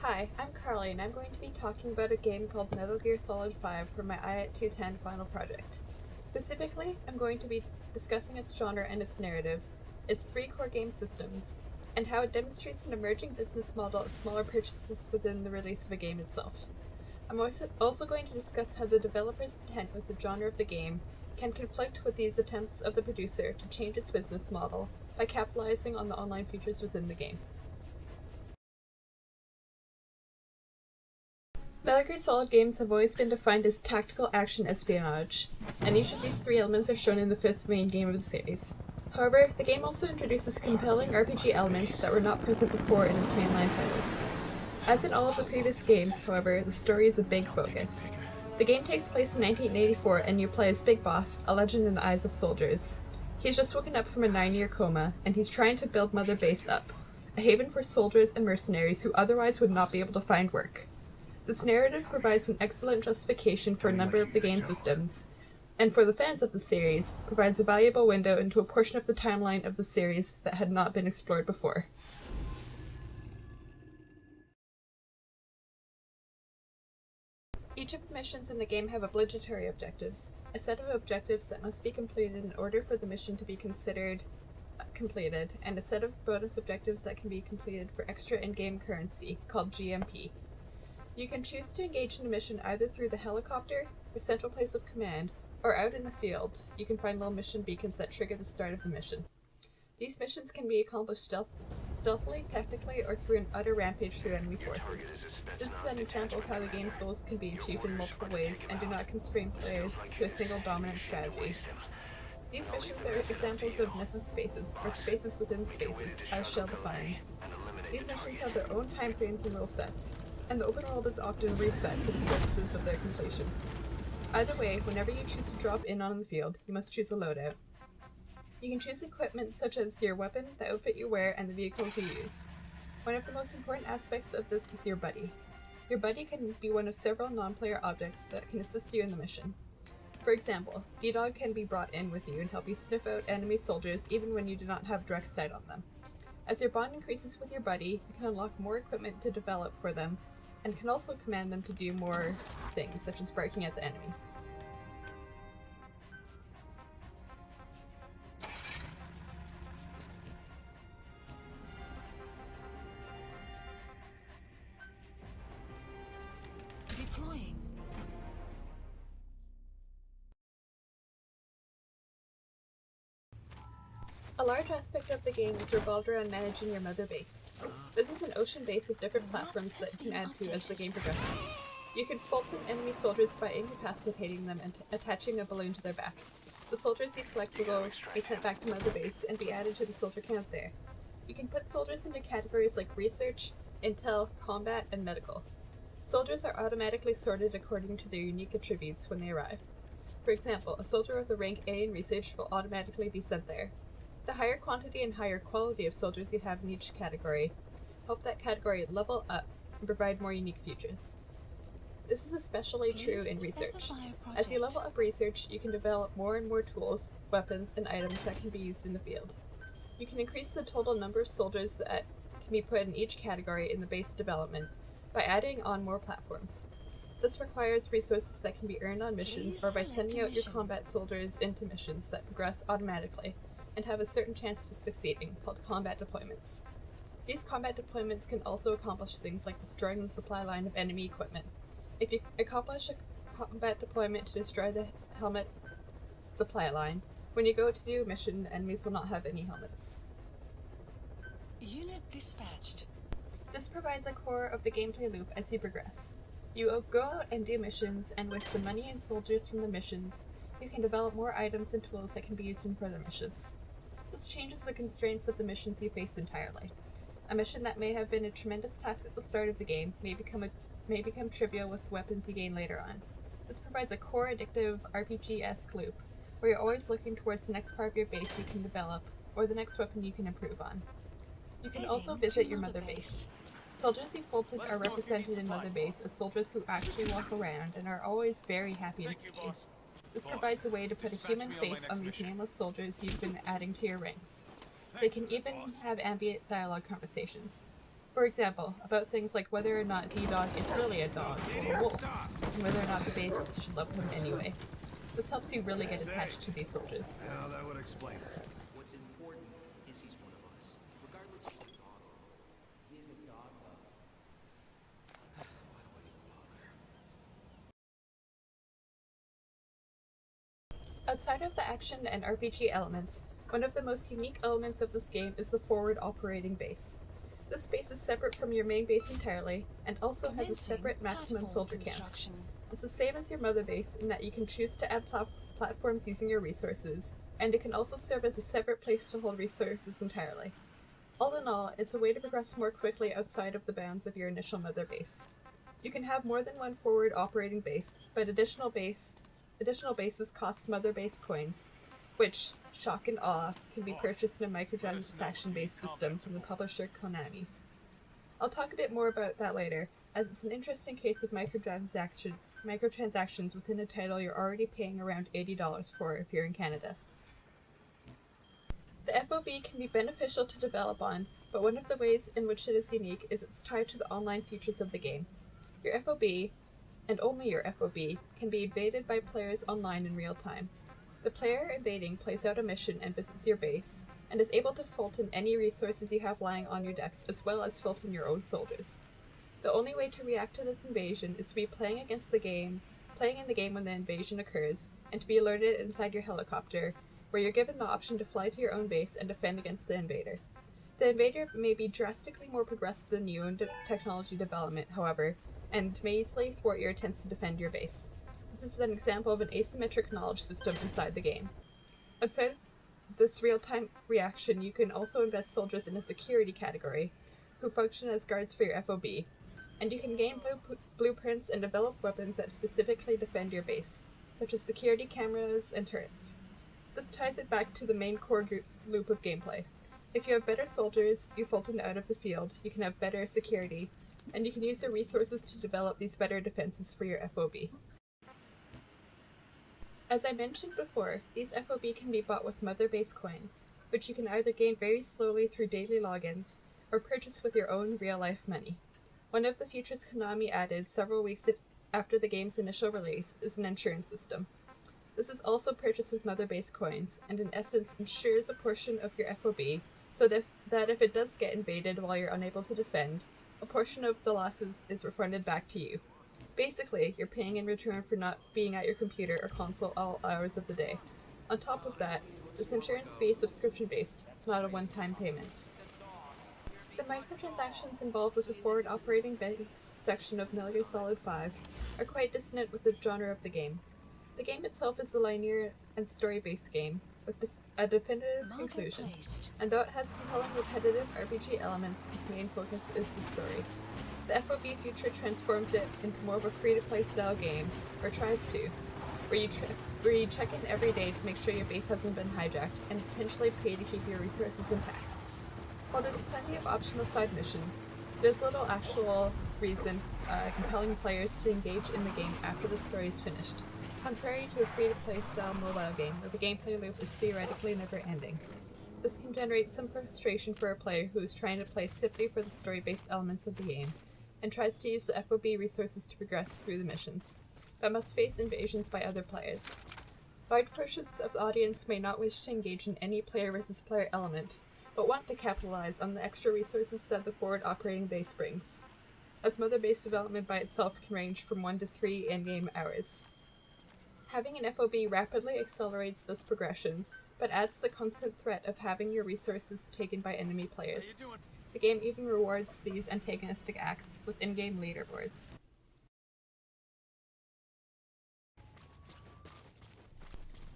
Hi, I'm Carly, and I'm going to be talking about a game called Metal Gear Solid 5 for my IAT 210 final project. Specifically, I'm going to be discussing its genre and its narrative, its three core game systems, and how it demonstrates an emerging business model of smaller purchases within the release of a game itself. I'm also going to discuss how the developer's intent with the genre of the game can conflict with these attempts of the producer to change its business model by capitalizing on the online features within the game. Metal Gear Solid games have always been defined as tactical action espionage, and each of these three elements are shown in the fifth main game of the series. However, the game also introduces compelling RPG elements that were not present before in its mainline titles. As in all of the previous games, however, the story is a big focus. The game takes place in 1984, and you play as Big Boss, a legend in the eyes of soldiers. He's just woken up from a 9-year coma, and he's trying to build Mother Base up, a haven for soldiers and mercenaries who otherwise would not be able to find work. This narrative provides an excellent justification for a number of the game systems, and for the fans of the series, provides a valuable window into a portion of the timeline of the series that had not been explored before. Each of the missions in the game have obligatory objectives, a set of objectives that must be completed in order for the mission to be considered completed, and a set of bonus objectives that can be completed for extra in-game currency, called GMP. You can choose to engage in a mission either through the helicopter, the central place of command, or out in the field. You can find little mission beacons that trigger the start of the mission. These missions can be accomplished stealthily, tactically, or through an utter rampage through enemy forces. This is an example of how the game's goals can be achieved in multiple ways and do not constrain players to a single dominant strategy. These missions are examples of Mrs. Spaces, or spaces within spaces, as Shell defines. These missions have their own time frames and rule sets, and the open world is often reset for the purposes of their completion. Either way, whenever you choose to drop in on the field, you must choose a loadout. You can choose equipment such as your weapon, the outfit you wear, and the vehicles you use. One of the most important aspects of this is your buddy. Your buddy can be one of several non-player objects that can assist you in the mission. For example, D-Dog can be brought in with you and help you sniff out enemy soldiers even when you do not have direct sight on them. As your bond increases with your buddy, you can unlock more equipment to develop for them, and can also command them to do more things, such as barking at the enemy. Deploying. A large aspect of the game is revolved around managing your mother base. This is an ocean base with different platforms that you can add to as the game progresses. You can Fulton enemy soldiers by incapacitating them and attaching a balloon to their back. The soldiers you collect will be sent back to Mother Base and be added to the soldier count there. You can put soldiers into categories like research, intel, combat, and medical. Soldiers are automatically sorted according to their unique attributes when they arrive. For example, a soldier with a rank A in research will automatically be sent there. The higher quantity and higher quality of soldiers you have in each category help that category level up and provide more unique features. This is especially true in research. As you level up research, you can develop more and more tools, weapons, and items that can be used in the field. You can increase the total number of soldiers that can be put in each category in the base development by adding on more platforms. This requires resources that can be earned on missions or by sending out your combat soldiers into missions that progress automatically and have a certain chance of succeeding, called combat deployments. These combat deployments can also accomplish things like destroying the supply line of enemy equipment. If you accomplish a combat deployment to destroy the helmet supply line, when you go to do a mission, the enemies will not have any helmets. Unit dispatched. This provides a core of the gameplay loop as you progress. You go out and do missions, and with the money and soldiers from the missions, you can develop more items and tools that can be used in further missions. This changes the constraints of the missions you face entirely. A mission that may have been a tremendous task at the start of the game may become trivial with weapons you gain later on. This provides a core addictive RPG-esque loop, where you're always looking towards the next part of your base you can develop, or the next weapon you can improve on. You can also visit your Mother Base. Soldiers you Fulton are represented in Mother Base as soldiers who actually walk around and are always very happy to see you. This provides a way to put a human face on these nameless soldiers you've been adding to your ranks. They can even have ambient dialogue conversations. For example, about things like whether or not D-Dog is really a dog or a wolf, and whether or not the base should love him anyway. This helps you really get attached to these soldiers. Now that would explain it. What's important is he's one of us, regardless if he's a dog or a wolf. He is a dog, though. Why do I even bother? Outside of the action and RPG elements, one of the most unique elements of this game is the forward operating base. This base is separate from your main base entirely, and also has a separate maximum soldier count. It's the same as your mother base in that you can choose to add platforms using your resources, and it can also serve as a separate place to hold resources entirely. All in all, it's a way to progress more quickly outside of the bounds of your initial mother base. You can have more than one forward operating base, but additional bases cost mother base coins, which, shock and awe, can be purchased in a microtransaction-based system from the publisher Konami. I'll talk a bit more about that later, as it's an interesting case of microtransactions within a title you're already paying around $80 for if you're in Canada. The FOB can be beneficial to develop on, but one of the ways in which it is unique is it's tied to the online features of the game. Your FOB, and only your FOB, can be invaded by players online in real time. The player invading plays out a mission and visits your base, and is able to Fulton any resources you have lying on your decks as well as Fulton your own soldiers. The only way to react to this invasion is to be playing in the game when the invasion occurs, and to be alerted inside your helicopter, where you're given the option to fly to your own base and defend against the invader. The invader may be drastically more progressive than you in technology development, however, and may easily thwart your attempts to defend your base. This is an example of an asymmetric knowledge system inside the game. Outside of this real-time reaction, you can also invest soldiers in a security category, who function as guards for your FOB, and you can gain blueprints and develop weapons that specifically defend your base, such as security cameras and turrets. This ties it back to the main core loop of gameplay. If you have better soldiers, you Fulton out of the field, you can have better security, and you can use your resources to develop these better defenses for your FOB. As I mentioned before, these FOB can be bought with mother base coins, which you can either gain very slowly through daily logins, or purchase with your own real-life money. One of the features Konami added several weeks after the game's initial release is an insurance system. This is also purchased with mother base coins, and in essence insures a portion of your FOB, so that if it does get invaded while you're unable to defend, a portion of the losses is refunded back to you. Basically, you're paying in return for not being at your computer or console all hours of the day. On top of that, this insurance fee is subscription-based, not a one-time payment. The microtransactions involved with the forward operating base section of Metal Gear Solid 5 are quite dissonant with the genre of the game. The game itself is a linear and story-based game, with a definitive conclusion, and though it has compelling repetitive RPG elements, its main focus is the story. The FOB feature transforms it into more of a free-to-play style game, or tries to, where you check in every day to make sure your base hasn't been hijacked, and potentially pay to keep your resources intact. While there's plenty of optional side missions, there's little actual reason compelling players to engage in the game after the story is finished, contrary to a free-to-play style mobile game where the gameplay loop is theoretically never-ending. This can generate some frustration for a player who is trying to play simply for the story-based elements of the game, and tries to use the FOB resources to progress through the missions, but must face invasions by other players. Large portions of the audience may not wish to engage in any player versus player element, but want to capitalize on the extra resources that the forward operating base brings, as mother base development by itself can range from 1 to 3 in-game hours. Having an FOB rapidly accelerates this progression, but adds the constant threat of having your resources taken by enemy players. The game even rewards these antagonistic acts with in-game leaderboards.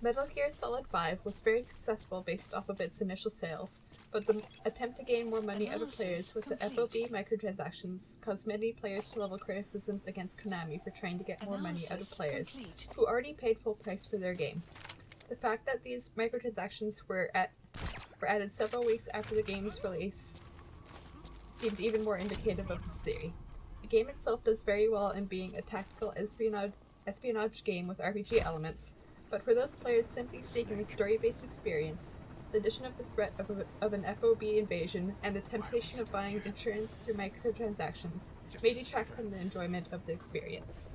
Metal Gear Solid 5 was very successful based off of its initial sales, but the attempt to gain more money out of players with the FOB microtransactions caused many players to level criticisms against Konami for trying to get more money out of players who already paid full price for their game. The fact that these microtransactions were added several weeks after the game's release seemed even more indicative of this theory. The game itself does very well in being a tactical espionage game with RPG elements, but for those players simply seeking a story-based experience, The addition of the threat of an FOB invasion and the temptation of buying insurance through microtransactions may detract from the enjoyment of the experience.